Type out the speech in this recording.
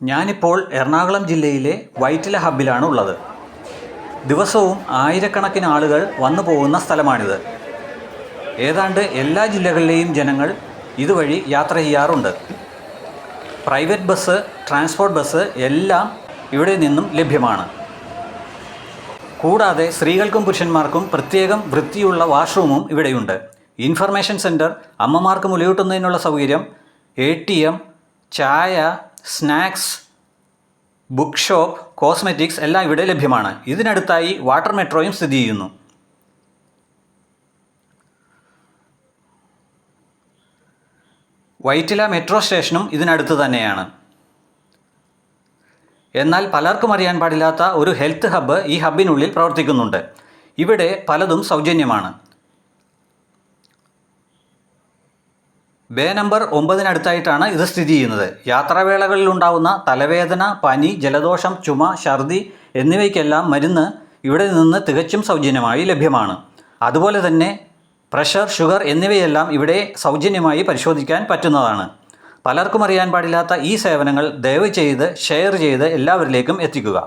ഞാനിപ്പോൾ എറണാകുളം ജില്ലയിലെ വൈറ്റില ഹബ്ബിലാണ് ഉള്ളത്. ദിവസവും ആയിരക്കണക്കിന് ആളുകൾ വന്നു പോകുന്ന സ്ഥലമാണിത്. ഏതാണ്ട് എല്ലാ ജില്ലകളിലെയും ജനങ്ങൾ ഇതുവഴി യാത്ര ചെയ്യാറുണ്ട്. പ്രൈവറ്റ് ബസ്, ട്രാൻസ്പോർട്ട് ബസ് എല്ലാം ഇവിടെ നിന്നും ലഭ്യമാണ്. കൂടാതെ സ്ത്രീകൾക്കും പുരുഷന്മാർക്കും പ്രത്യേകം വൃത്തിയുള്ള വാഷ്റൂമും ഇവിടെയുണ്ട്. ഇൻഫർമേഷൻ സെൻറ്റർ, അമ്മമാർക്ക് മുലയൂട്ടുന്നതിനുള്ള സൗകര്യം, ATM, ചായ, സ്നാക്സ്, ബുക്ക് ഷോപ്പ്, കോസ്മെറ്റിക്സ് എല്ലാം ഇവിടെ ലഭ്യമാണ്. ഇതിനടുത്തായി വാട്ടർ മെട്രോയും സ്ഥിതി ചെയ്യുന്നു. വൈറ്റില മെട്രോ സ്റ്റേഷനും ഇതിനടുത്ത് തന്നെയാണ്. എന്നാൽ പലർക്കും അറിയാൻ പാടില്ലാത്ത ഒരു ഹെൽത്ത് ഹബ്ബ് ഈ ഹബ്ബിനുള്ളിൽ പ്രവർത്തിക്കുന്നുണ്ട്. ഇവിടെ പലതും സൗജന്യമാണ്. ബേ നമ്പർ 9 ഇത് സ്ഥിതി ചെയ്യുന്നത്. യാത്രാവേളകളിലുണ്ടാവുന്ന തലവേദന, പനി, ജലദോഷം, ചുമ, ഛർദി എന്നിവയ്ക്കെല്ലാം മരുന്ന് ഇവിടെ നിന്ന് തികച്ചും സൗജന്യമായി ലഭ്യമാണ്. അതുപോലെ തന്നെ പ്രഷർ, ഷുഗർ എന്നിവയെല്ലാം ഇവിടെ സൗജന്യമായി പരിശോധിക്കാൻ പറ്റുന്നതാണ്. പലർക്കും അറിയാൻ പാടില്ലാത്ത ഈ സേവനങ്ങൾ ദയവ് ചെയ്ത് ഷെയർ ചെയ്ത് എല്ലാവരിലേക്കും എത്തിക്കുക.